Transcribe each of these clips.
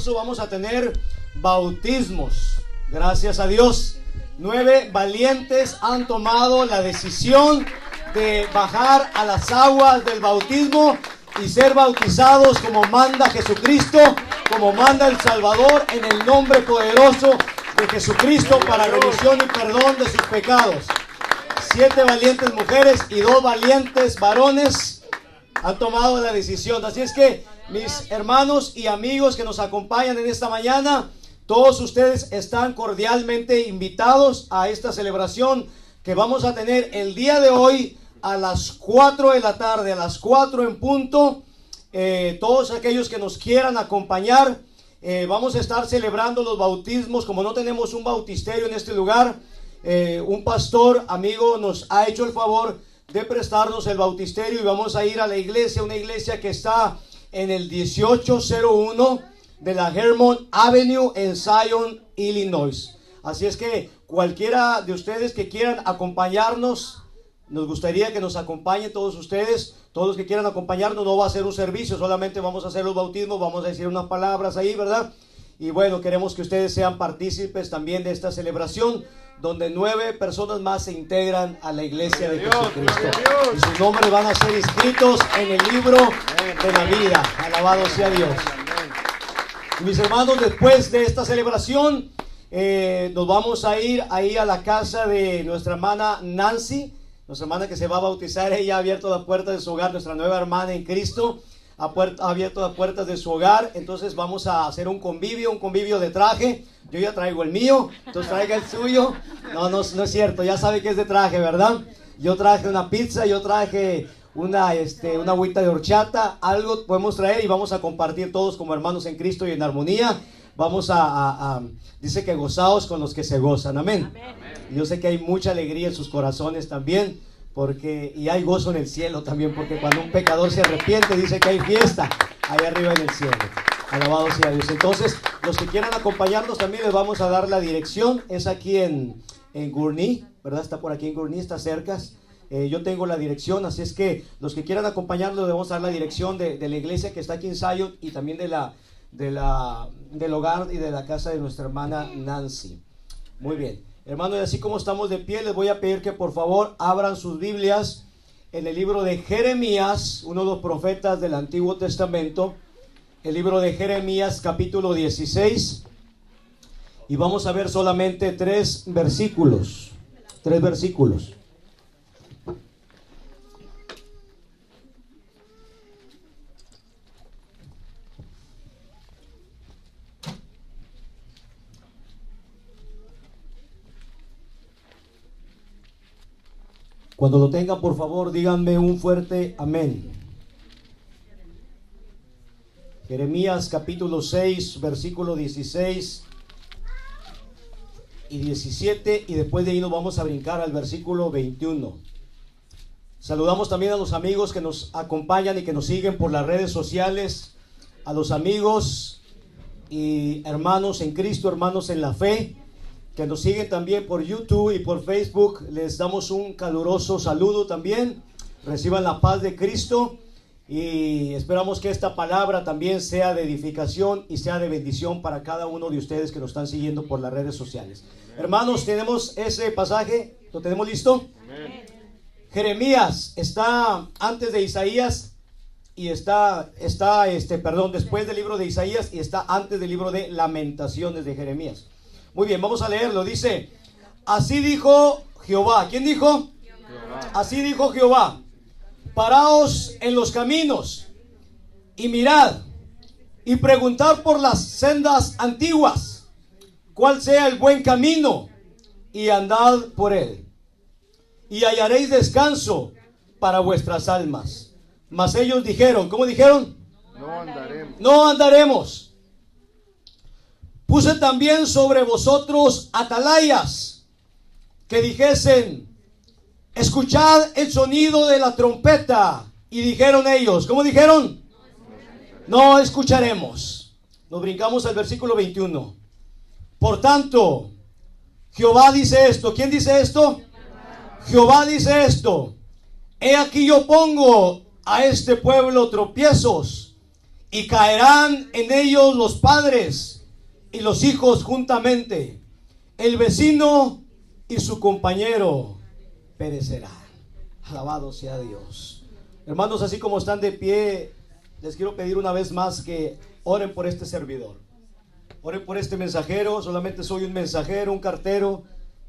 Vamos a tener bautismos, gracias a Dios. 9 valientes han tomado la decisión de bajar a las aguas del bautismo y ser bautizados como manda Jesucristo, como manda el Salvador, en el nombre poderoso de Jesucristo, para remisión y perdón de sus pecados. 7 valientes mujeres y 2 valientes varones han tomado la decisión. Así es que mis hermanos y amigos que nos acompañan en esta mañana, todos ustedes están cordialmente invitados a esta celebración que vamos a tener el día de hoy a las 4 de la tarde, a las 4 en punto. Todos aquellos que nos quieran acompañar, vamos a estar celebrando los bautismos. Como no tenemos un bautisterio en este lugar, un pastor amigo nos ha hecho el favor de prestarnos el bautisterio y vamos a ir a la iglesia, una iglesia que está en el 1801 de la Hermon Avenue en Zion, Illinois. Así es que cualquiera de ustedes que quieran acompañarnos, nos gustaría que nos acompañen todos ustedes. Todos los que quieran acompañarnos, no va a ser un servicio, solamente vamos a hacer los bautismos, vamos a decir unas palabras ahí, ¿verdad? Y bueno, queremos que ustedes sean partícipes también de esta celebración, donde 9 personas más se integran a la iglesia de Jesucristo. Y sus nombres van a ser inscritos en el libro de la vida. Alabado sea Dios. Y mis hermanos, después de esta celebración, nos vamos a ir ahí a la casa de nuestra hermana Nancy, nuestra hermana que se va a bautizar. Ella ha abierto las puertas de su hogar, nuestra nueva hermana en Cristo. Ha abierto las puertas de su hogar. Entonces vamos a hacer un convivio de traje. Yo ya traigo el mío, entonces traiga el suyo. No es cierto, ya sabe que es de traje, ¿verdad? Yo traje una pizza, yo traje una agüita de horchata. Algo podemos traer y vamos a compartir todos como hermanos en Cristo y en armonía. Vamos dice que gozaos con los que se gozan, amén. Yo sé que hay mucha alegría en sus corazones también, y hay gozo en el cielo también, porque cuando un pecador se arrepiente, dice que hay fiesta allá arriba en el cielo. Alabado sea Dios. Entonces, los que quieran acompañarnos también les vamos a dar la dirección. Es aquí en Gurnee, ¿verdad? Está por aquí en Gurnee, está cerca. Yo tengo la dirección, así es que los que quieran acompañarnos les vamos a dar la dirección de la iglesia que está aquí en Zion y también del hogar y de la casa de nuestra hermana Nancy. Muy bien, hermanos, y así como estamos de pie, les voy a pedir que por favor abran sus Biblias en el libro de Jeremías, uno de los profetas del Antiguo Testamento. El libro de Jeremías, capítulo 16, y vamos a ver solamente 3 versículos. 3 versículos. Cuando lo tengan, por favor, díganme un fuerte amén. Jeremías capítulo 6, versículo 16 y 17, y después de ahí nos vamos a brincar al versículo 21. Saludamos también a los amigos que nos acompañan y que nos siguen por las redes sociales, a los amigos y hermanos en Cristo, hermanos en la fe, que nos siguen también por YouTube y por Facebook. Les damos un caluroso saludo también. Reciban la paz de Cristo. Y esperamos que esta palabra también sea de edificación y sea de bendición para cada uno de ustedes que nos están siguiendo por las redes sociales. Amén. Hermanos, tenemos ese pasaje, ¿lo tenemos listo? Amén. Jeremías está antes de Isaías y está después del libro de Isaías y está antes del libro de Lamentaciones de Jeremías. Muy bien, vamos a leerlo. Dice: así dijo Jehová. ¿Quién dijo? Jehová. Así dijo Jehová: paraos en los caminos y mirad y preguntad por las sendas antiguas, cuál sea el buen camino, y andad por él, y hallaréis descanso para vuestras almas. Mas ellos dijeron, ¿cómo dijeron? No andaremos. No andaremos. Puse también sobre vosotros atalayas que dijesen: escuchad el sonido de la trompeta. Y dijeron ellos, ¿cómo dijeron? No escucharemos. Nos brincamos al versículo 21. Por tanto, Jehová dice esto. ¿Quién dice esto? Jehová dice esto: he aquí yo pongo a este pueblo tropiezos y caerán en ellos los padres y los hijos juntamente. El vecino y su compañero perecerán. Alabado sea Dios. Hermanos, así como están de pie, les quiero pedir una vez más que oren por este servidor. Oren por este mensajero. Solamente soy un mensajero, un cartero,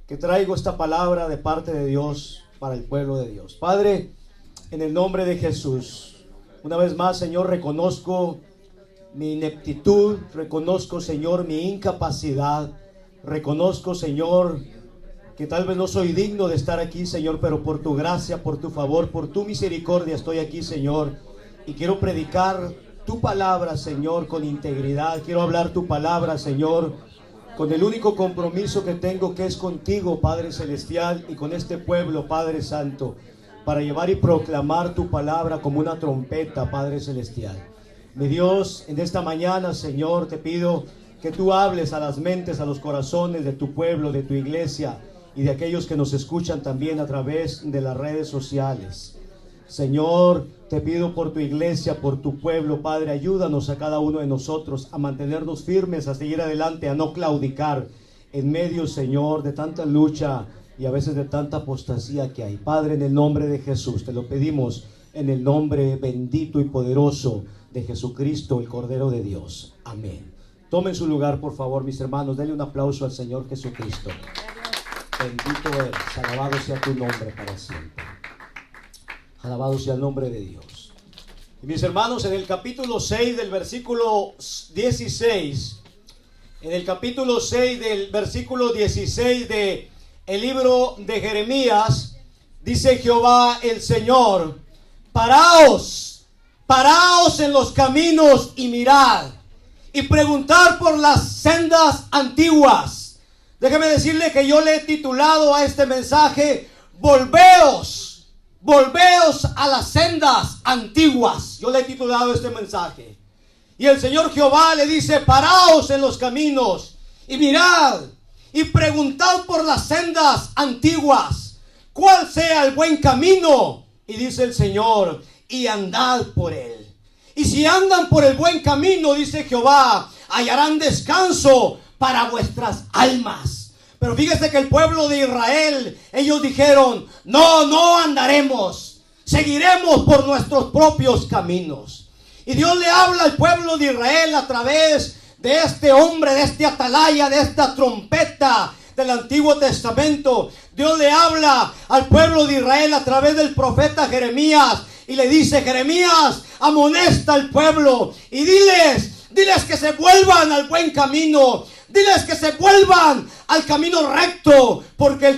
que traigo esta palabra de parte de Dios para el pueblo de Dios. Padre, en el nombre de Jesús, una vez más, Señor, reconozco mi ineptitud, reconozco, Señor, mi incapacidad, reconozco, Señor, que tal vez no soy digno de estar aquí, Señor, pero por tu gracia, por tu favor, por tu misericordia estoy aquí, Señor, y quiero predicar tu palabra, Señor, con integridad. Quiero hablar tu palabra, Señor, con el único compromiso que tengo, que es contigo, Padre Celestial, y con este pueblo, Padre Santo, para llevar y proclamar tu palabra como una trompeta, Padre Celestial. Mi Dios, en esta mañana, Señor, te pido que tú hables a las mentes, a los corazones de tu pueblo, de tu iglesia y de aquellos que nos escuchan también a través de las redes sociales. Señor, te pido por tu iglesia, por tu pueblo, Padre, ayúdanos a cada uno de nosotros a mantenernos firmes, a seguir adelante, a no claudicar en medio, Señor, de tanta lucha y a veces de tanta apostasía que hay. Padre, en el nombre de Jesús, te lo pedimos en el nombre bendito y poderoso de Jesucristo, el Cordero de Dios. Amén. Tomen su lugar, por favor, mis hermanos. Denle un aplauso al Señor Jesucristo. Bendito eres, alabado sea tu nombre para siempre. Alabado sea el nombre de Dios. Y mis hermanos, en el capítulo 6 del versículo 16, en el capítulo 6 del versículo 16 de el libro de Jeremías, dice Jehová el Señor: paraos en los caminos y mirad, y preguntar por las sendas antiguas. Déjeme decirle que yo le he titulado a este mensaje: volveos a las sendas antiguas. Yo le he titulado este mensaje. Y el Señor Jehová le dice: paraos en los caminos y mirad y preguntad por las sendas antiguas, cuál sea el buen camino. Y dice el Señor: y andad por él. Y si andan por el buen camino, dice Jehová, hallarán descanso para vuestras almas. Pero fíjese que el pueblo de Israel, ellos dijeron: no andaremos, seguiremos por nuestros propios caminos. Y Dios le habla al pueblo de Israel a través de este hombre, de este atalaya, de esta trompeta del Antiguo Testamento. Dios le habla al pueblo de Israel a través del profeta Jeremías y le dice: Jeremías, amonesta al pueblo y diles que se vuelvan al buen camino. Diles que se vuelvan al camino recto, porque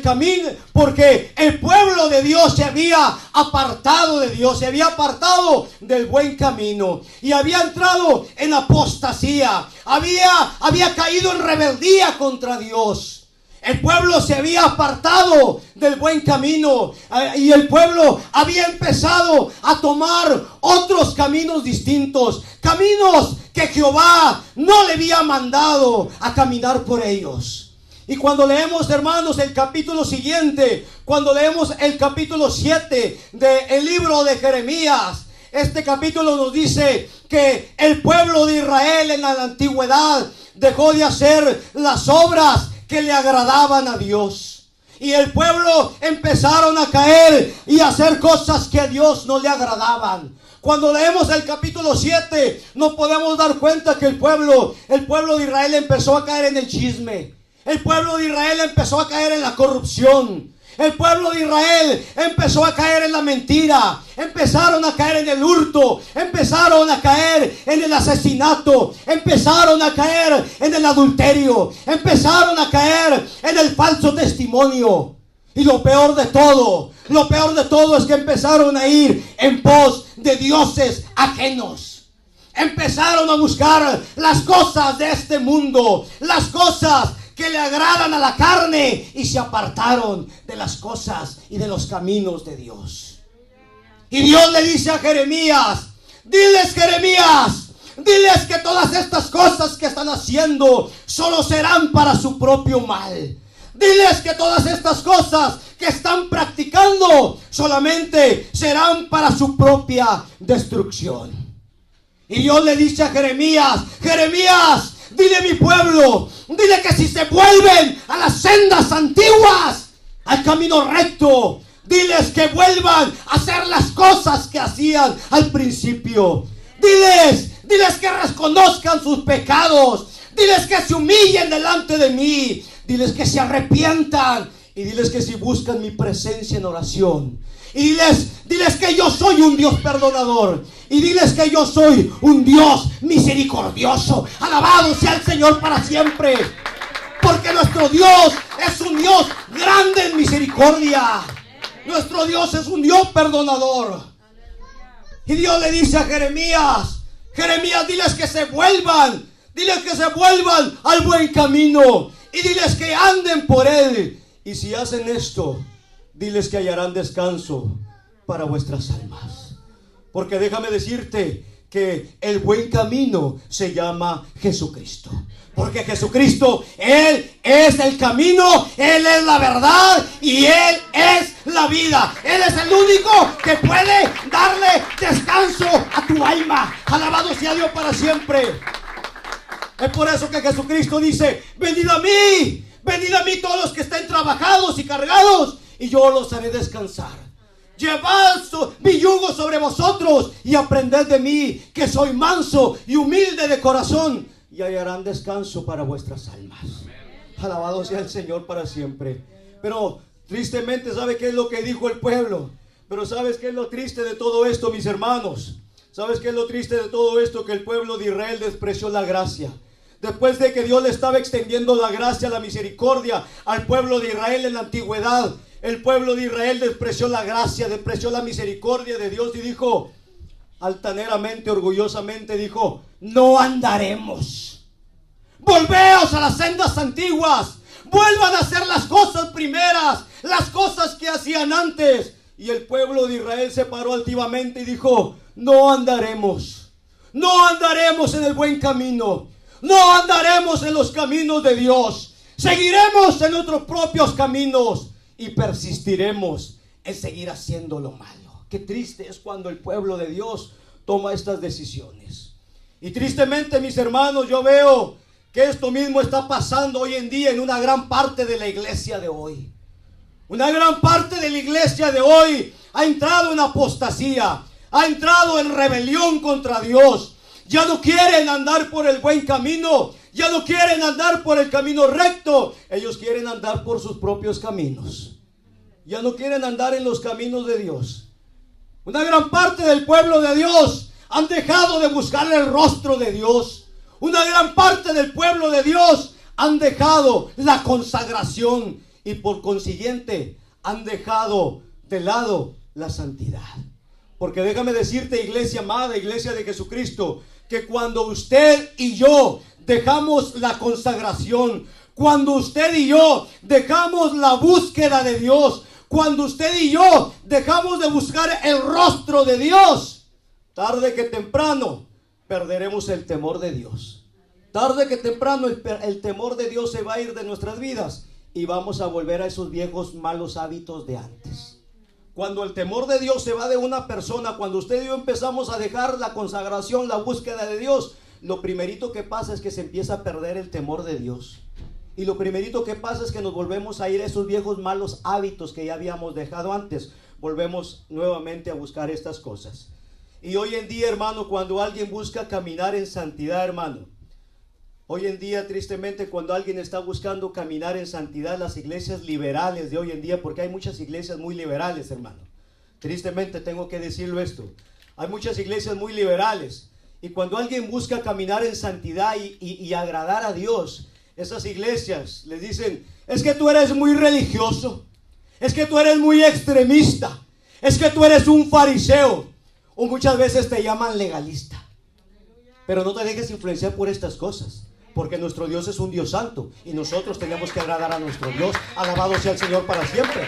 el pueblo de Dios se había apartado de Dios, se había apartado del buen camino y había entrado en apostasía, había caído en rebeldía contra Dios. El pueblo se había apartado del buen camino y el pueblo había empezado a tomar otros caminos distintos, caminos que Jehová no le había mandado a caminar por ellos. Y cuando leemos, hermanos, el capítulo siguiente, cuando leemos el capítulo 7 del libro de Jeremías, este capítulo nos dice que el pueblo de Israel en la antigüedad dejó de hacer las obras que le agradaban a Dios. Y el pueblo empezaron a caer y a hacer cosas que a Dios no le agradaban. Cuando leemos el capítulo 7, nos podemos dar cuenta que el pueblo de Israel empezó a caer en el chisme. El pueblo de Israel empezó a caer en la corrupción. El pueblo de Israel empezó a caer en la mentira. Empezaron a caer en el hurto. Empezaron a caer en el asesinato. Empezaron a caer en el adulterio. Empezaron a caer en el falso testimonio. Y lo peor de todo es que empezaron a ir en pos de dioses ajenos. Empezaron a buscar las cosas de este mundo, las cosas que le agradan a la carne, y se apartaron de las cosas y de los caminos de Dios. Y Dios le dice a Jeremías: diles, Jeremías, diles que todas estas cosas que están haciendo solo serán para su propio mal. Diles que todas estas cosas que están practicando solamente serán para su propia destrucción. Y Dios le dice a Jeremías: Jeremías, dile a mi pueblo, dile que si se vuelven a las sendas antiguas, al camino recto, diles que vuelvan a hacer las cosas que hacían al principio. Diles que reconozcan sus pecados. Diles que se humillen delante de mí. Diles que se arrepientan. Y diles que si buscan mi presencia en oración. Y diles que yo soy un Dios perdonador. Y diles que yo soy un Dios misericordioso. Alabado sea el Señor para siempre. Porque nuestro Dios es un Dios grande en misericordia. Nuestro Dios es un Dios perdonador. Y Dios le dice a Jeremías: Jeremías, diles que se vuelvan. Diles que se vuelvan al buen camino. Y diles que anden por él. Y si hacen esto, diles que hallarán descanso para vuestras almas. Porque déjame decirte que el buen camino se llama Jesucristo. Porque Jesucristo, Él es el camino, Él es la verdad y Él es la vida. Él es el único que puede darle descanso a tu alma. Alabado sea Dios para siempre. Es por eso que Jesucristo dice: venid a mí todos los que estén trabajados y cargados, y yo los haré descansar. Llevad mi yugo sobre vosotros y aprended de mí, que soy manso y humilde de corazón, y hallarán descanso para vuestras almas. Alabado sea el Señor para siempre. Pero tristemente, ¿sabe qué es lo que dijo el pueblo? Pero ¿sabes qué es lo triste de todo esto, mis hermanos? ¿Sabes qué es lo triste de todo esto? Que el pueblo de Israel despreció la gracia. Después de que Dios le estaba extendiendo la gracia, la misericordia al pueblo de Israel en la antigüedad, el pueblo de Israel despreció la gracia, despreció la misericordia de Dios y dijo, altaneramente, orgullosamente dijo: no andaremos. Volveos a las sendas antiguas. Vuelvan a hacer las cosas primeras, las cosas que hacían antes. Y el pueblo de Israel se paró altivamente y dijo: no andaremos. No andaremos en el buen camino. No andaremos en los caminos de Dios. Seguiremos en nuestros propios caminos y persistiremos en seguir haciendo lo malo. Qué triste es cuando el pueblo de Dios toma estas decisiones. Y tristemente, mis hermanos, yo veo que esto mismo está pasando hoy en día en una gran parte de la iglesia de hoy. Una gran parte de la iglesia de hoy ha entrado en apostasía, ha entrado en rebelión contra Dios. Ya no quieren andar por el buen camino, ya no quieren andar por el camino recto. Ellos quieren andar por sus propios caminos. Ya no quieren andar en los caminos de Dios. Una gran parte del pueblo de Dios han dejado de buscar el rostro de Dios. Una gran parte del pueblo de Dios han dejado la consagración y por consiguiente han dejado de lado la santidad. Porque déjame decirte, iglesia amada, iglesia de Jesucristo, que cuando usted y yo dejamos la consagración, cuando usted y yo dejamos la búsqueda de Dios, cuando usted y yo dejamos de buscar el rostro de Dios, tarde que temprano perderemos el temor de Dios. Tarde que temprano el temor de Dios se va a ir de nuestras vidas y vamos a volver a esos viejos malos hábitos de antes. Cuando el temor de Dios se va de una persona, cuando usted y yo empezamos a dejar la consagración, la búsqueda de Dios, lo primerito que pasa es que se empieza a perder el temor de Dios. Y lo primerito que pasa es que nos volvemos a ir a esos viejos malos hábitos que ya habíamos dejado antes. Volvemos nuevamente a buscar estas cosas. Y hoy en día, hermano, cuando alguien busca caminar en santidad, hermano, hoy en día, tristemente, cuando alguien está buscando caminar en santidad, las iglesias liberales de hoy en día, porque hay muchas iglesias muy liberales, hermano. Tristemente tengo que decirlo esto. Hay muchas iglesias muy liberales. Y cuando alguien busca caminar en santidad y agradar a Dios, esas iglesias les dicen: es que tú eres muy religioso. Es que tú eres muy extremista. Es que tú eres un fariseo. O muchas veces te llaman legalista. Pero no te dejes influenciar por estas cosas. Porque nuestro Dios es un Dios santo y nosotros tenemos que agradar a nuestro Dios. Alabado sea el Señor para siempre.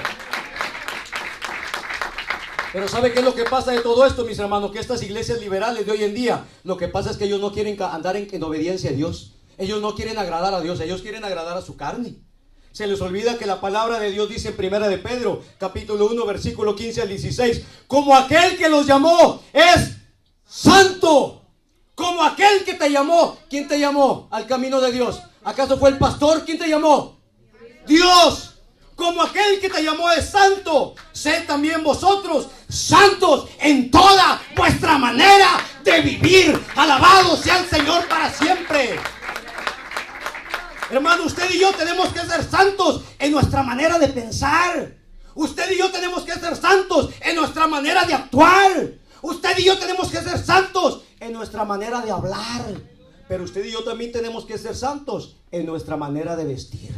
Pero ¿sabe qué es lo que pasa de todo esto, mis hermanos? Que estas iglesias liberales de hoy en día, lo que pasa es que ellos no quieren andar en obediencia a Dios. Ellos no quieren agradar a Dios, ellos quieren agradar a su carne. Se les olvida que la palabra de Dios dice en Primera de Pedro, capítulo 1, versículo 15 al 16, como aquel que los llamó es santo. como aquel que te llamó. ¿Quién te llamó al camino de Dios? ¿Acaso fue el pastor? ¿Quién te llamó? Dios. Como aquel que te llamó es santo, sed también vosotros santos en toda vuestra manera de vivir. Alabado sea el Señor para siempre. Hermano, usted y yo tenemos que ser santos en nuestra manera de pensar. Usted y yo tenemos que ser santos en nuestra manera de actuar. Usted y yo tenemos que ser santos en nuestra manera de hablar. Pero usted y yo también tenemos que ser santos en nuestra manera de vestir.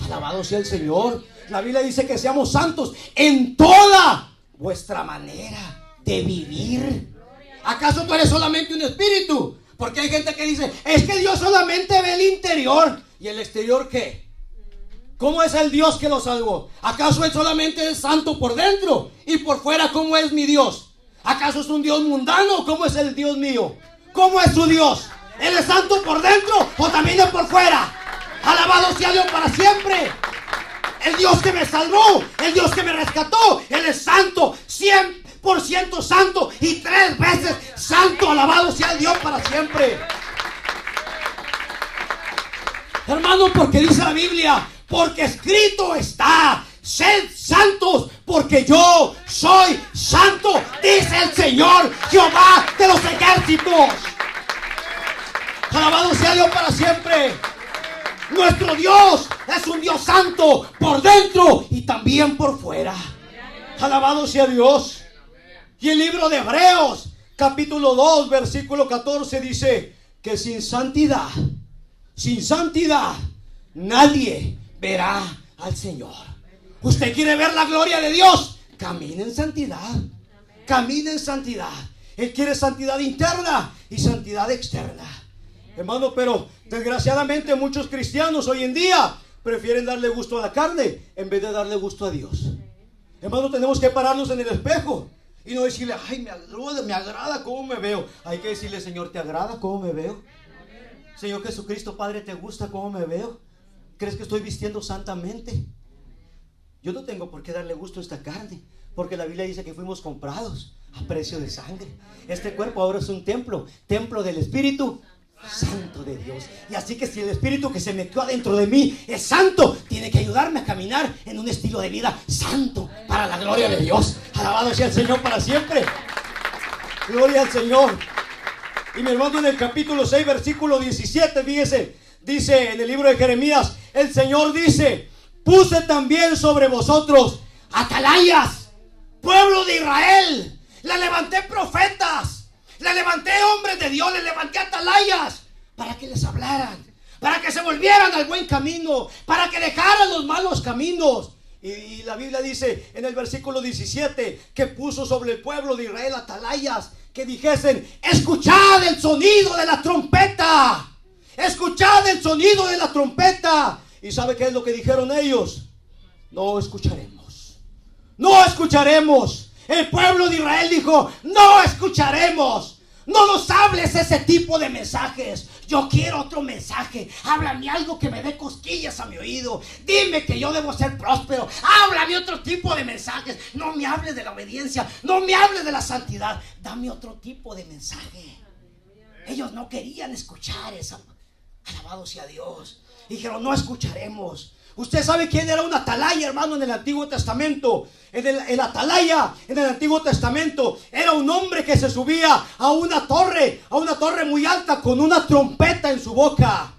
Alabado sea el Señor. La Biblia dice que seamos santos en toda vuestra manera de vivir. ¿Acaso tú eres solamente un espíritu? Porque hay gente que dice, es que Dios solamente ve el interior. ¿Y el exterior qué? ¿Cómo es el Dios que lo salvó? ¿Acaso Él solamente es santo por dentro? Y por fuera, ¿cómo es mi Dios? ¿Acaso es un Dios mundano? ¿Cómo es el Dios mío? ¿Cómo es su Dios? ¿Él es santo por dentro o también es por fuera? Alabado sea Dios para siempre. El Dios que me salvó, el Dios que me rescató, Él es santo, 100% santo y 3 veces santo. Alabado sea Dios para siempre. Hermano, porque dice la Biblia, porque escrito está, sed santos, porque yo soy santo, dice el Señor Jehová de los ejércitos. Alabado sea Dios para siempre. Nuestro Dios es un Dios santo por dentro y también por fuera. Alabado sea Dios. Y el libro de Hebreos, capítulo 2, versículo 14 dice que sin santidad, nadie verá al Señor. ¿Usted quiere ver la gloria de Dios? Camine en santidad. Camine en santidad. Él quiere santidad interna y santidad externa. Hermano, pero desgraciadamente muchos cristianos hoy en día prefieren darle gusto a la carne en vez de darle gusto a Dios. Hermano, tenemos que pararnos en el espejo y no decirle, ay, me agrada cómo me veo. Hay que decirle, Señor, ¿te agrada cómo me veo? Señor Jesucristo, Padre, ¿te gusta cómo me veo? ¿Crees que estoy vistiendo santamente? Yo no tengo por qué darle gusto a esta carne, porque la Biblia dice que fuimos comprados a precio de sangre. Este cuerpo ahora es un templo del Espíritu Santo de Dios. Y así que si el Espíritu que se metió adentro de mí es santo, tiene que ayudarme a caminar en un estilo de vida santo para la gloria de Dios. Alabado sea el Señor para siempre. Gloria al Señor. Y mi hermano, en el capítulo 6, versículo 17, fíjese, dice en el libro de Jeremías, el Señor dice, puse también sobre vosotros atalayas, pueblo de Israel. Le levanté profetas, le levanté hombres de Dios, le levanté atalayas para que les hablaran, para que se volvieran al buen camino, para que dejaran los malos caminos. Y la Biblia dice en el versículo 17 que puso sobre el pueblo de Israel atalayas que dijesen, escuchad el sonido de la trompeta, escuchad el sonido de la trompeta. ¿Y sabe qué es lo que dijeron ellos? No escucharemos, no escucharemos. El pueblo de Israel dijo, no escucharemos. No nos hables ese tipo de mensajes. Yo quiero otro mensaje. Háblame algo que me dé cosquillas a mi oído. Dime que yo debo ser próspero. Háblame otro tipo de mensajes. No me hables de la obediencia. No me hables de la santidad. Dame otro tipo de mensaje. Ellos no querían escuchar eso. Alabado sea Dios. Dijeron, no escucharemos. Usted sabe quién era un atalaya, hermano, en el Antiguo Testamento. El atalaya en el Antiguo Testamento era un hombre que se subía a una torre muy alta con una trompeta en su boca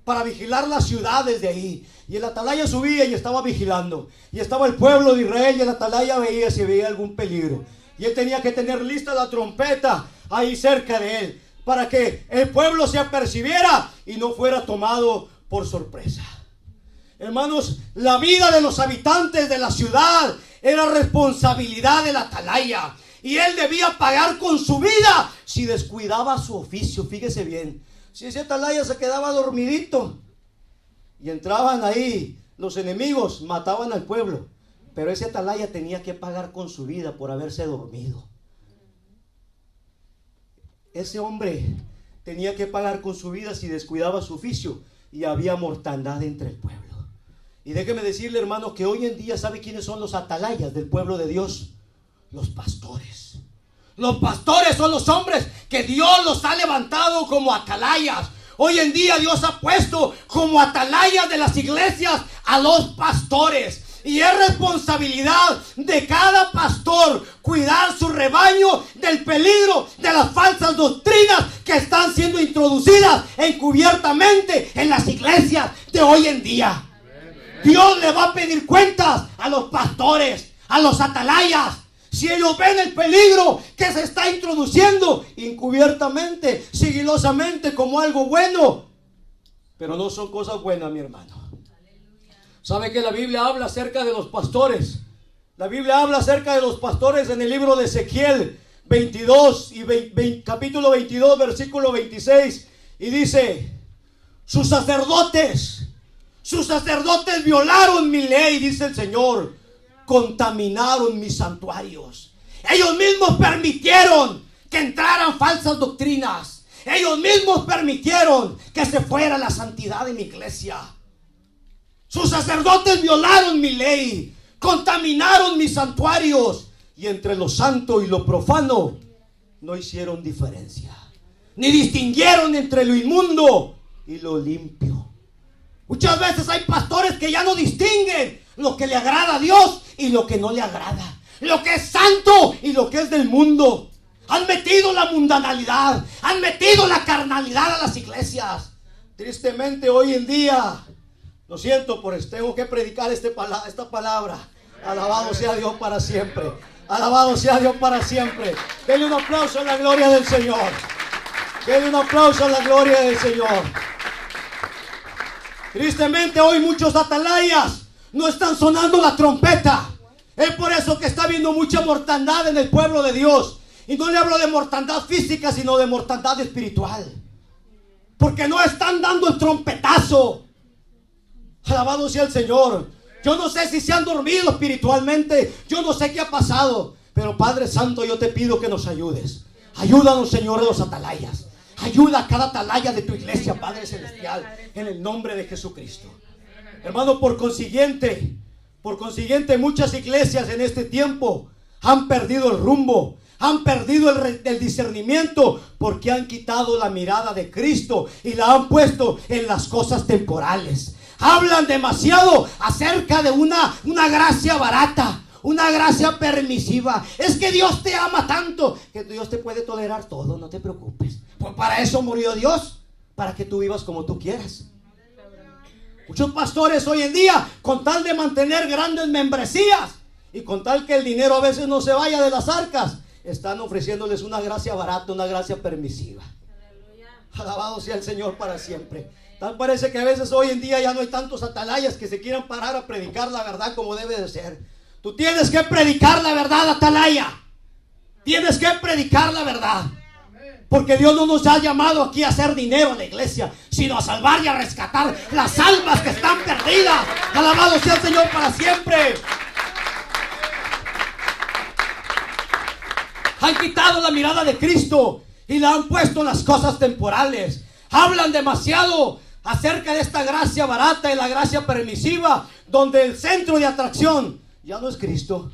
para vigilar las ciudades de ahí. Y el atalaya subía y estaba vigilando. Y estaba el pueblo de Israel y el atalaya veía si veía algún peligro. Y él tenía que tener lista la trompeta ahí cerca de él para que el pueblo se apercibiera y no fuera tomado por sorpresa. Hermanos, la vida de los habitantes de la ciudad era responsabilidad del atalaya. Y él debía pagar con su vida si descuidaba su oficio. Fíjese bien, si ese atalaya se quedaba dormidito y entraban ahí los enemigos, mataban al pueblo. Pero ese atalaya tenía que pagar con su vida por haberse dormido. Ese hombre tenía que pagar con su vida si descuidaba su oficio y había mortandad entre el pueblo. Y déjeme decirle, hermano, que hoy en día, ¿sabe quiénes son los atalayas del pueblo de Dios? Los pastores. Los pastores son los hombres que Dios los ha levantado como atalayas. Hoy en día Dios ha puesto como atalayas de las iglesias a los pastores. Y es responsabilidad de cada pastor cuidar su rebaño del peligro de las falsas doctrinas que están siendo introducidas encubiertamente en las iglesias de hoy en día. Dios le va a pedir cuentas a los pastores, a los atalayas. Si ellos ven el peligro que se está introduciendo encubiertamente, sigilosamente, como algo bueno, pero no son cosas buenas, mi hermano. ¿Sabe que la Biblia habla acerca de los pastores? La Biblia habla acerca de los pastores en el libro de Ezequiel 22 y capítulo 22, versículo 26, y dice: sus sacerdotes violaron mi ley, dice el Señor, contaminaron mis santuarios. Ellos mismos permitieron que entraran falsas doctrinas. Ellos mismos permitieron que se fuera la santidad de mi iglesia. Sus sacerdotes violaron mi ley, contaminaron mis santuarios, y entre lo santo y lo profano no hicieron diferencia, ni distinguieron entre lo inmundo y lo limpio. Muchas veces hay pastores que ya no distinguen lo que le agrada a Dios y lo que no le agrada, lo que es santo y lo que es del mundo. Han metido la mundanalidad, han metido la carnalidad a las iglesias. Tristemente hoy en día, lo siento, tengo que predicar esta palabra. Alabado sea Dios para siempre. Alabado sea Dios para siempre. Denle un aplauso a la gloria del Señor. Denle un aplauso a la gloria del Señor. Tristemente hoy muchos atalayas no están sonando la trompeta. Es por eso que está habiendo mucha mortandad en el pueblo de Dios. Y no le hablo de mortandad física, sino de mortandad espiritual. Porque no están dando el trompetazo. Alabado sea el Señor. Yo no sé si se han dormido espiritualmente. Yo no sé qué ha pasado. Pero Padre Santo, yo te pido que nos ayudes. Ayúdanos, Señor, a los atalayas. Ayuda a cada atalaya de tu iglesia, Padre Celestial, en el nombre de Jesucristo. Hermano, por consiguiente, muchas iglesias en este tiempo han perdido el rumbo. Han perdido el discernimiento porque han quitado la mirada de Cristo y la han puesto en las cosas temporales. Hablan demasiado acerca de una gracia barata, una gracia permisiva. Es que Dios te ama tanto que Dios te puede tolerar todo, no te preocupes. Pues para eso murió Dios, para que tú vivas como tú quieras. Muchos pastores hoy en día, con tal de mantener grandes membresías y con tal que el dinero a veces no se vaya de las arcas, están ofreciéndoles una gracia barata, una gracia permisiva. Alabado sea el Señor para siempre. Tal parece que a veces hoy en día ya no hay tantos atalayas que se quieran parar a predicar la verdad como debe de ser. Tú tienes que predicar la verdad, atalaya. Tienes que predicar la verdad. Porque Dios no nos ha llamado aquí a hacer dinero en la iglesia, sino a salvar y a rescatar las almas que están perdidas. Alabado sea el Señor para siempre. Han quitado la mirada de Cristo y la han puesto en las cosas temporales. Hablan demasiado acerca de esta gracia barata y la gracia permisiva, donde el centro de atracción ya no es Cristo.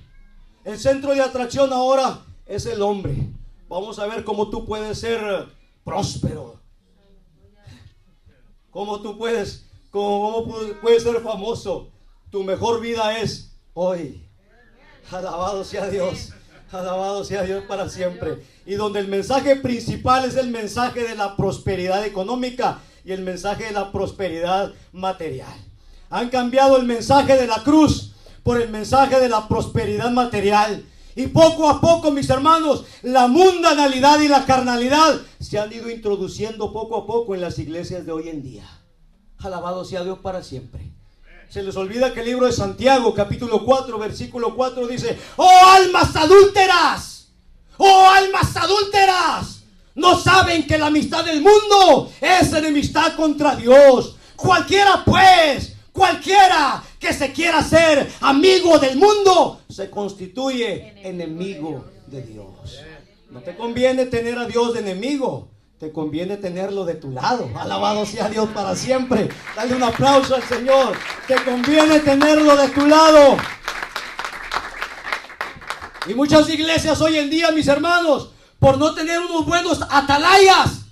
El centro de atracción ahora es el hombre. Vamos a ver cómo tú puedes ser próspero. Cómo puedes ser famoso. Tu mejor vida es hoy. Alabado sea Dios. Alabado sea Dios para siempre. Y donde el mensaje principal es el mensaje de la prosperidad económica y el mensaje de la prosperidad material. Han cambiado el mensaje de la cruz por el mensaje de la prosperidad material. Y poco a poco, mis hermanos, la mundanalidad y la carnalidad se han ido introduciendo poco a poco en las iglesias de hoy en día. Alabado sea Dios para siempre. Se les olvida que el libro de Santiago, capítulo 4, versículo 4 dice: ¡oh almas adúlteras! ¡Oh almas adúlteras! ¿No saben que la amistad del mundo es enemistad contra Dios? Cualquiera que se quiera ser amigo del mundo se constituye enemigo de Dios. No te conviene tener a Dios de enemigo, te conviene tenerlo de tu lado. Alabado sea Dios para siempre. Dale un aplauso al Señor. Te conviene tenerlo de tu lado. Y muchas iglesias hoy en día, mis hermanos, por no tener unos buenos atalayas,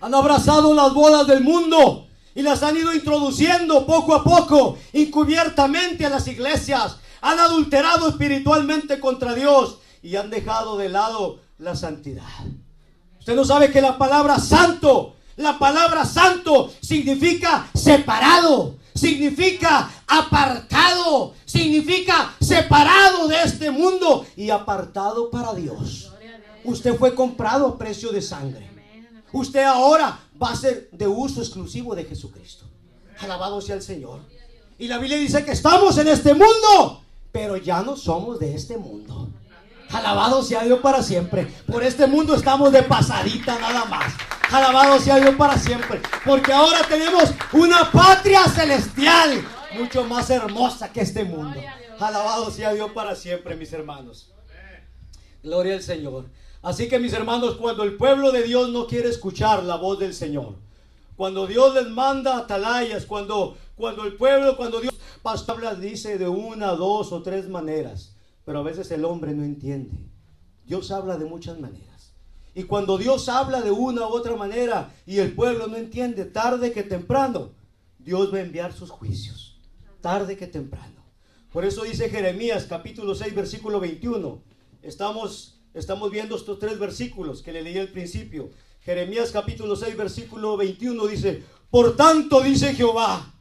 han abrazado las bodas del mundo y las han ido introduciendo poco a poco, encubiertamente a las iglesias. Han adulterado espiritualmente contra Dios y han dejado de lado la santidad. Usted no sabe que la palabra santo significa separado, significa apartado, significa separado de este mundo y apartado para Dios. Usted fue comprado a precio de sangre. Usted ahora va a ser de uso exclusivo de Jesucristo. Alabado sea el Señor. Y la Biblia dice que estamos en este mundo, pero ya no somos de este mundo. Alabado sea Dios para siempre. Por este mundo estamos de pasadita nada más. Alabado sea Dios para siempre. Porque ahora tenemos una patria celestial mucho más hermosa que este mundo. Alabado sea Dios para siempre, mis hermanos. Gloria al Señor. Así que, mis hermanos, cuando el pueblo de Dios no quiere escuchar la voz del Señor, cuando Dios les manda atalayas, cuando Dios habla, dice de una, dos o tres maneras, pero a veces el hombre no entiende. Dios habla de muchas maneras. Y cuando Dios habla de una u otra manera y el pueblo no entiende, tarde que temprano, Dios va a enviar sus juicios. Tarde que temprano. Por eso dice Jeremías capítulo 6 versículo 21. Estamos viendo estos tres versículos que le leí al principio. Jeremías capítulo 6 versículo 21 dice: por tanto, dice Jehová,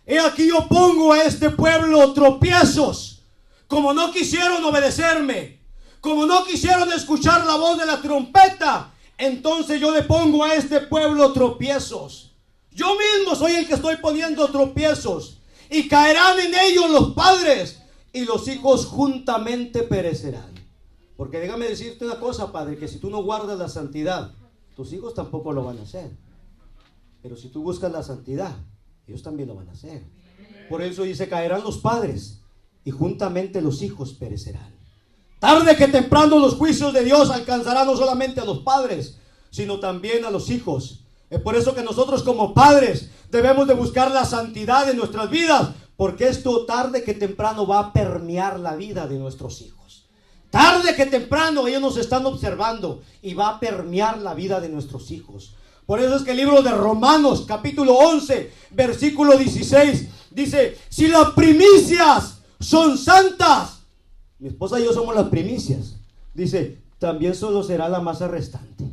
he aquí yo pongo a este pueblo tropiezos, como no quisieron obedecerme, como no quisieron escuchar la voz de la trompeta, entonces yo le pongo a este pueblo tropiezos. Yo mismo soy el que estoy poniendo tropiezos, y caerán en ellos los padres, y los hijos juntamente perecerán. Porque déjame decirte una cosa, padre, que si tú no guardas la santidad, tus hijos tampoco lo van a hacer. Pero si tú buscas la santidad, ellos también lo van a hacer. Por eso dice: caerán los padres y juntamente los hijos perecerán. Tarde que temprano los juicios de Dios alcanzarán no solamente a los padres, sino también a los hijos. Es por eso que nosotros como padres debemos de buscar la santidad en nuestras vidas, porque esto tarde que temprano va a permear la vida de nuestros hijos. Tarde que temprano ellos nos están observando y va a permear la vida de nuestros hijos. Por eso es que el libro de Romanos capítulo 11 versículo 16 dice: si las primicias son santas, mi esposa y yo somos las primicias, dice, también solo será la masa restante.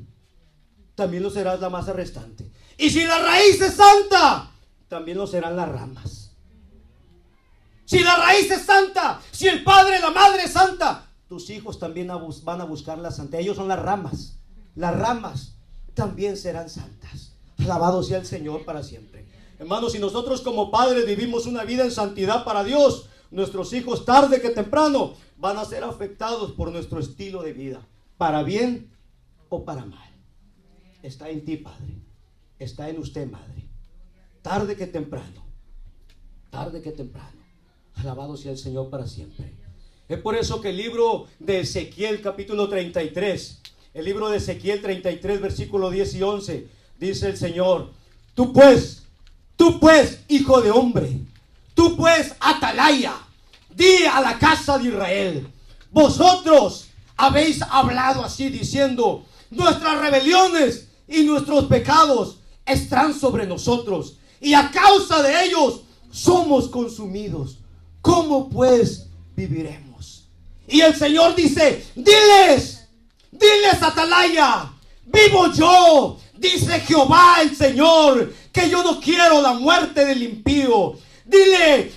También lo será la masa restante. Y si la raíz es santa, también lo serán las ramas. Si la raíz es santa, si el padre, la madre es santa, tus hijos también van a buscar la santidad. Ellos son las ramas. Las ramas también serán santas. Alabado sea el Señor para siempre. Hermanos, si nosotros como padres vivimos una vida en santidad para Dios, nuestros hijos tarde que temprano van a ser afectados por nuestro estilo de vida, para bien o para mal. Está en ti, padre. Está en usted, madre. Tarde que temprano. Tarde que temprano. Alabado sea el Señor para siempre. Es por eso que el libro de Ezequiel capítulo 33, el libro de Ezequiel 33 versículo 10 y 11, dice el Señor: tú pues, hijo de hombre, tú pues, atalaya, di a la casa de Israel: vosotros habéis hablado así diciendo, nuestras rebeliones y nuestros pecados están sobre nosotros, y a causa de ellos somos consumidos. ¿Cómo pues viviremos? Y el Señor dice: diles, atalaya, vivo yo, dice Jehová el Señor, que yo no quiero la muerte del impío. Dile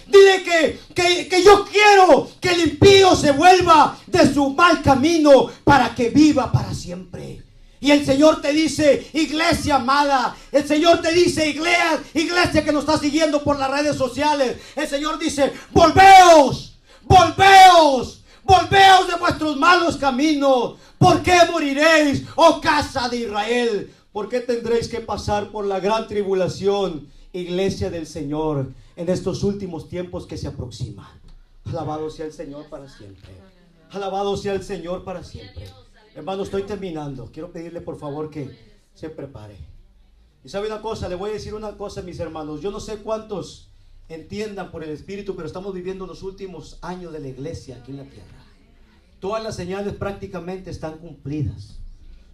que yo quiero que el impío se vuelva de su mal camino para que viva para siempre. Y el Señor te dice, iglesia amada, el Señor te dice, iglesia que nos está siguiendo por las redes sociales, el Señor dice: volveos de vuestros malos caminos. ¿Por qué moriréis, oh casa de Israel? ¿Por qué tendréis que pasar por la gran tribulación, iglesia del Señor, en estos últimos tiempos que se aproximan? Alabado sea el Señor para siempre. Alabado sea el Señor para siempre. Hermano, estoy terminando. Quiero pedirle por favor que se prepare. Y sabe una cosa, le voy a decir una cosa, mis hermanos. Yo no sé cuántos entiendan por el Espíritu, pero estamos viviendo los últimos años de la iglesia aquí en la tierra. Todas las señales prácticamente están cumplidas.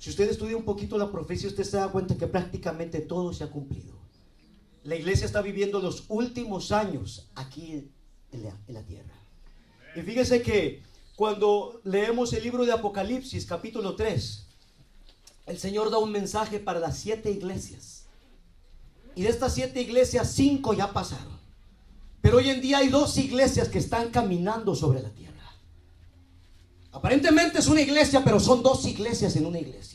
Si usted estudia un poquito la profecía, usted se da cuenta que prácticamente todo se ha cumplido. La iglesia está viviendo los últimos años aquí en la tierra. Y fíjese que cuando leemos el libro de Apocalipsis, capítulo 3, el Señor da un mensaje para las 7 iglesias. Y de estas 7 iglesias, 5 ya pasaron. Pero hoy en día hay 2 iglesias que están caminando sobre la tierra. Aparentemente es una iglesia, pero son 2 iglesias en una iglesia.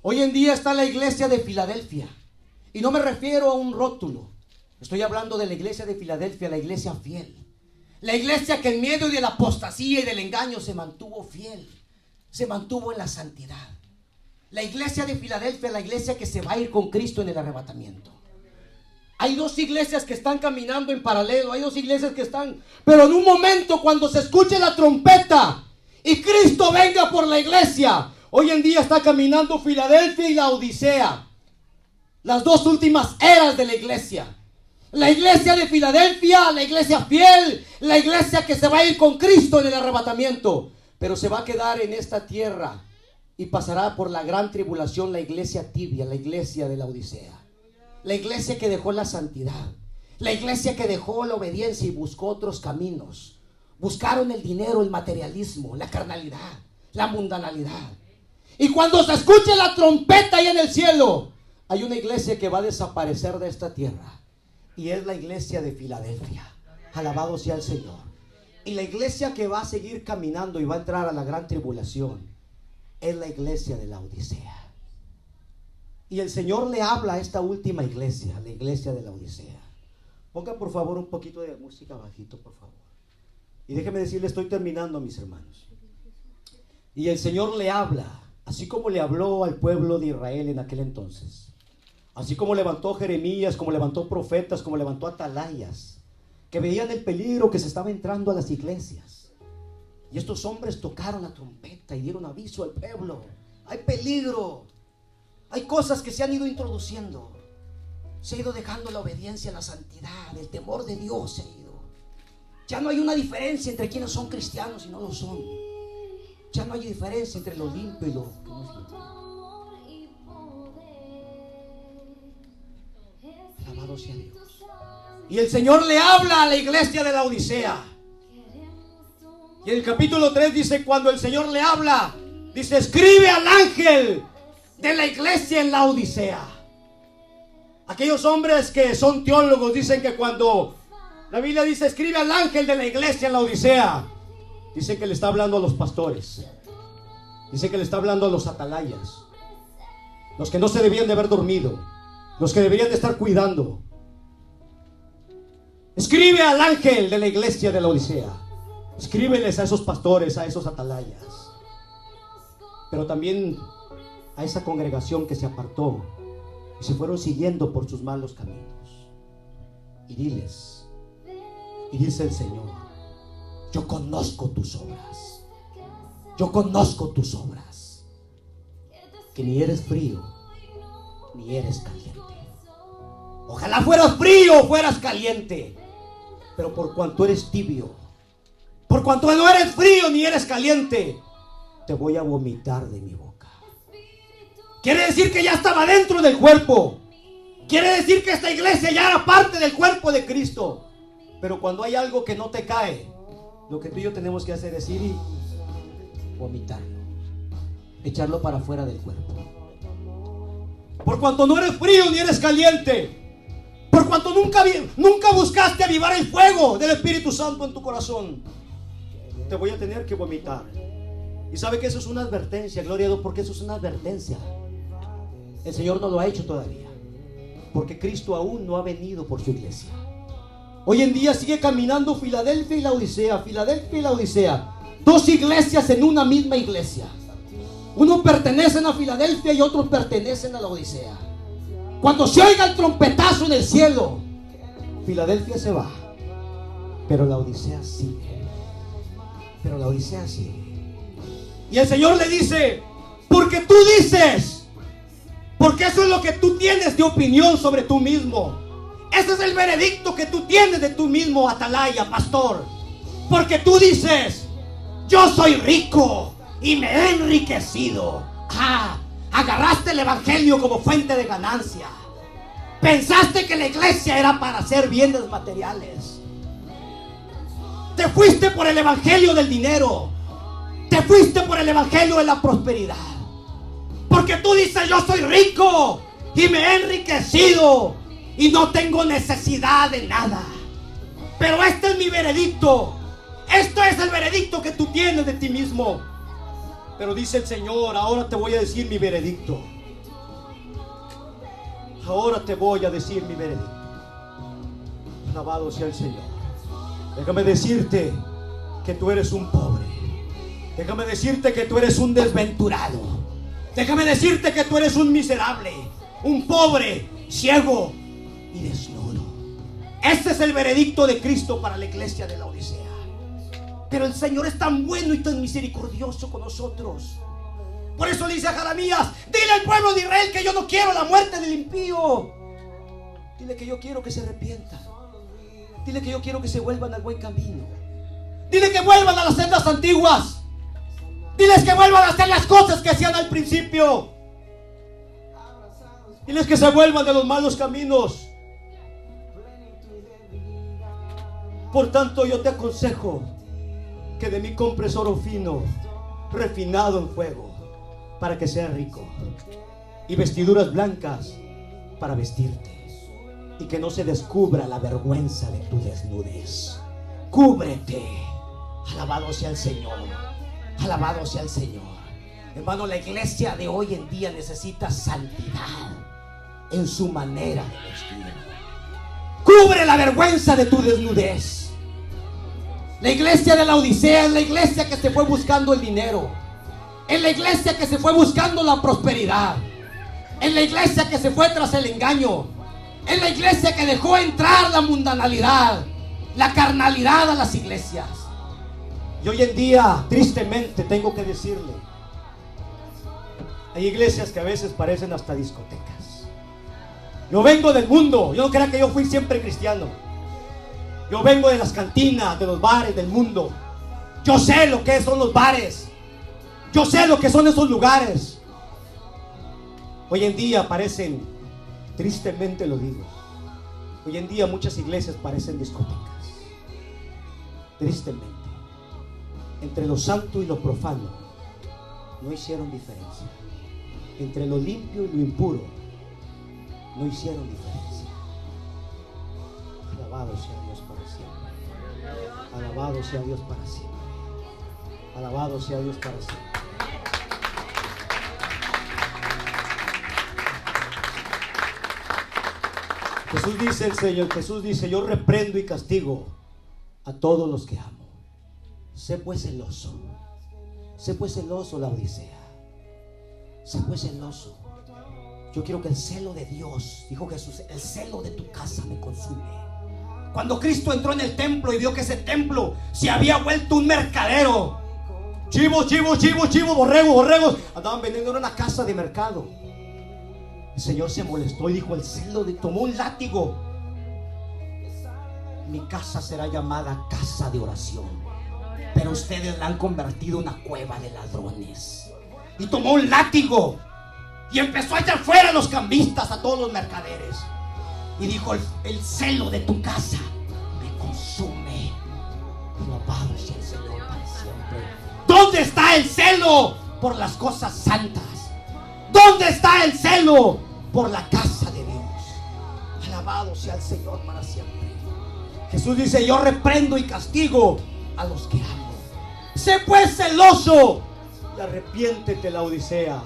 Hoy en día está la iglesia de Filadelfia. Y no me refiero a un rótulo. Estoy hablando de la iglesia de Filadelfia, la iglesia fiel. La iglesia que en medio de la apostasía y del engaño se mantuvo fiel. Se mantuvo en la santidad. La iglesia de Filadelfia, la iglesia que se va a ir con Cristo en el arrebatamiento. Hay 2 iglesias que están caminando en paralelo. Hay 2 iglesias que están... Pero en un momento cuando se escuche la trompeta y Cristo venga por la iglesia, hoy en día está caminando Filadelfia y la Odisea. Las 2 últimas eras de la iglesia. La iglesia de Filadelfia, la iglesia fiel, la iglesia que se va a ir con Cristo en el arrebatamiento. Pero se va a quedar en esta tierra y pasará por la gran tribulación la iglesia tibia, la iglesia de la Odisea. La iglesia que dejó la santidad, la iglesia que dejó la obediencia y buscó otros caminos. Buscaron el dinero, el materialismo, la carnalidad, la mundanalidad. Y cuando se escuche la trompeta ahí en el cielo, hay una iglesia que va a desaparecer de esta tierra. Y es la iglesia de Filadelfia. Alabado sea el Señor. Y la iglesia que va a seguir caminando y va a entrar a la gran tribulación es la iglesia de la Odisea. Y el Señor le habla a esta última iglesia, la iglesia de la Odisea. Ponga por favor un poquito de música bajito, por favor. Y déjeme decirle, estoy terminando, mis hermanos. Y el Señor le habla, así como le habló al pueblo de Israel en aquel entonces. Así como levantó Jeremías, como levantó profetas, como levantó atalayas, que veían el peligro que se estaba entrando a las iglesias. Y estos hombres tocaron la trompeta y dieron aviso al pueblo. Hay peligro. Hay cosas que se han ido introduciendo. Se ha ido dejando la obediencia, la santidad, el temor de Dios se ha ido. Ya no hay una diferencia entre quienes son cristianos y no lo son. Ya no hay diferencia entre lo limpio y lo que no es limpio. Alabado sea Dios. Y el Señor le habla a la iglesia de la Odisea. Y en el capítulo 3 dice, cuando el Señor le habla, dice, escribe al ángel de la iglesia en la Odisea. Aquellos hombres que son teólogos dicen que cuando la Biblia dice escribe al ángel de la iglesia en la Odisea, dice que le está hablando a los pastores, dice que le está hablando a los atalayas, los que no se debían de haber dormido, los que deberían de estar cuidando. Escribe al ángel de la iglesia de la Odisea. Escríbeles a esos pastores, a esos atalayas, pero también a esa congregación que se apartó y se fueron siguiendo por sus malos caminos. Y diles, y dice el Señor, yo conozco tus obras. Yo conozco tus obras, que ni eres frío ni eres caliente. Ojalá fueras frío o fueras caliente, pero por cuanto eres tibio, por cuanto no eres frío ni eres caliente, te voy a vomitar de mi boca. Quiere decir que ya estaba dentro del cuerpo. Quiere decir que esta iglesia ya era parte del cuerpo de Cristo. Pero cuando hay algo que no te cae, lo que tú y yo tenemos que hacer es ir y vomitarlo, echarlo para afuera del cuerpo. Por cuanto no eres frío ni eres caliente, por cuanto nunca buscaste avivar el fuego del Espíritu Santo en tu corazón, te voy a tener que vomitar. Y sabe que eso es una advertencia, gloria a Dios, porque eso es una advertencia. El Señor no lo ha hecho todavía, porque Cristo aún no ha venido por su iglesia. Hoy en día sigue caminando Filadelfia y la Odisea, Filadelfia y la Odisea, 2 iglesias en una misma iglesia. Unos pertenecen a Filadelfia y otros pertenecen a la Odisea. Cuando se oiga el trompetazo en el cielo, Filadelfia se va, pero la Odisea sigue. Pero la Odisea sigue. Y el Señor le dice, porque tú dices, porque eso es lo que tú tienes de opinión sobre tú mismo. Ese es el veredicto que tú tienes de tú mismo, atalaya, pastor. Porque tú dices, yo soy rico y me he enriquecido. Agarraste el evangelio como fuente de ganancia. Pensaste que la iglesia era para hacer bienes materiales. Te fuiste por el evangelio del dinero. Te fuiste por el evangelio de la prosperidad. Porque tú dices: yo soy rico y me he enriquecido y no tengo necesidad de nada. Pero este es mi veredicto. Esto es el veredicto que tú tienes de ti mismo. Pero dice el Señor: ahora te voy a decir mi veredicto. Ahora te voy a decir mi veredicto. Alabado sea el Señor. Déjame decirte que tú eres un pobre. Déjame decirte que tú eres un desventurado. Déjame decirte que tú eres un miserable, un pobre, ciego y desnudo. Este es el veredicto de Cristo para la iglesia de la Odisea. Pero el Señor es tan bueno y tan misericordioso con nosotros. Por eso le dice a Jeremías: dile al pueblo de Israel que yo no quiero la muerte del impío. Dile que yo quiero que se arrepientan. Dile que yo quiero que se vuelvan al buen camino. Dile que vuelvan a las sendas antiguas. Diles que vuelvan a hacer las cosas que hacían al principio. Diles que se vuelvan de los malos caminos. Por tanto, yo te aconsejo que de mí compres oro fino, refinado en fuego, para que seas rico, y vestiduras blancas para vestirte, y que no se descubra la vergüenza de tu desnudez. Cúbrete. Alabado sea el Señor. Alabado sea el Señor. Hermano, la iglesia de hoy en día necesita santidad en su manera de vestir. Cubre la vergüenza de tu desnudez. La iglesia de la Odisea es la iglesia que se fue buscando el dinero. Es la iglesia que se fue buscando la prosperidad. Es la iglesia que se fue tras el engaño. Es la iglesia que dejó entrar la mundanalidad, la carnalidad a las iglesias. Y hoy en día, tristemente, tengo que decirle, hay iglesias que a veces parecen hasta discotecas. Yo vengo del mundo. Yo no crea que yo fui siempre cristiano. Yo vengo de las cantinas, de los bares del mundo. Yo sé lo que son los bares. Yo sé lo que son esos lugares. Hoy en día parecen, tristemente lo digo, hoy en día muchas iglesias parecen discotecas. Tristemente. Entre lo santo y lo profano no hicieron diferencia. Entre lo limpio y lo impuro no hicieron diferencia. Alabado sea Dios para siempre. Alabado sea Dios para siempre. Alabado sea Dios para siempre. Jesús dice, el Señor Jesús dice: yo reprendo y castigo a todos los que amo. Sé pues celoso. Sé pues celoso, la Odisea. Sé pues celoso. Yo quiero que el celo de Dios, dijo Jesús, el celo de tu casa me consume. Cuando Cristo entró en el templo y vio que ese templo se había vuelto un mercadero. Chivos, borregos. Andaban vendiendo en una casa de mercado. El Señor se molestó y dijo: el celo de, tomó un látigo. Mi casa será llamada casa de oración, pero ustedes la han convertido en una cueva de ladrones. Y tomó un látigo y empezó a echar fuera a los cambistas, a todos los mercaderes. Y dijo: el celo de tu casa me consume. Alabado sea el Señor para siempre. ¿Dónde está el celo por las cosas santas? ¿Dónde está el celo por la casa de Dios? Alabado sea el Señor para siempre. Jesús dice: yo reprendo y castigo a los que amo. Sé pues celoso y arrepiéntete, la Odisea.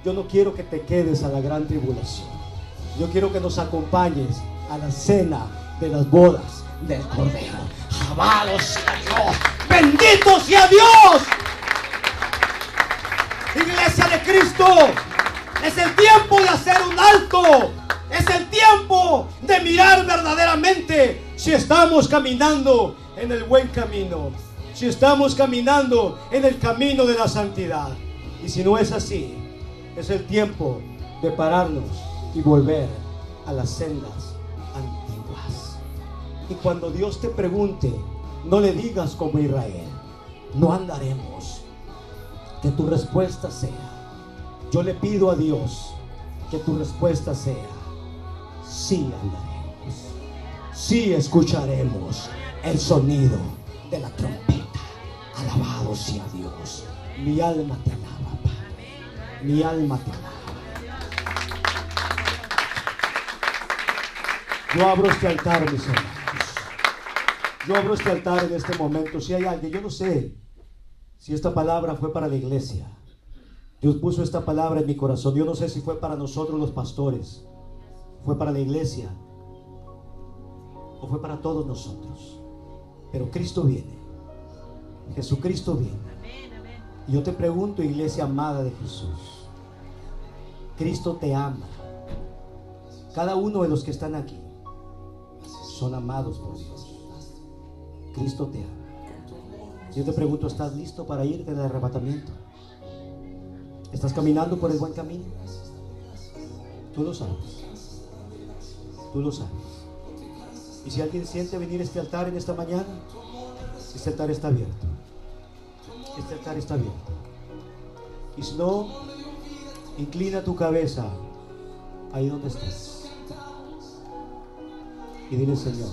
Yo no quiero que te quedes a la gran tribulación. Yo quiero que nos acompañes a la cena de las bodas del Cordero. Alabado sea Dios. Bendito sea Dios. Iglesia de Cristo, es el tiempo de hacer un alto. Es el tiempo de mirar verdaderamente si estamos caminando en el buen camino, si estamos caminando en el camino de la santidad. Y si no es así, es el tiempo de pararnos y volver a las sendas antiguas. Y cuando Dios te pregunte, no le digas como Israel: no andaremos. Que tu respuesta sea: Yo le pido a Dios que tu respuesta sea: sí andaremos, sí escucharemos el sonido de la trompeta. Alabado sea Dios. Mi alma te alaba, Padre. Mi alma te alaba. Yo abro este altar, mis hermanos. Yo abro este altar en este momento. Si hay alguien, yo no sé si esta palabra fue para la iglesia. Dios puso esta palabra en mi corazón. Yo no sé si fue para nosotros los pastores, fue para la iglesia o fue para todos nosotros. Pero Cristo viene. Jesucristo viene. Y yo te pregunto, iglesia amada de Jesús, Cristo te ama. Cada uno de los que están aquí son amados por Dios. Cristo te ama. Yo te pregunto, ¿estás listo para irte del arrebatamiento? ¿Estás caminando por el buen camino? Tú lo sabes. Tú lo sabes. Y si alguien siente venir a este altar en esta mañana, este altar está abierto. Este altar está abierto. Y si no, inclina tu cabeza ahí donde estés y dile: Señor,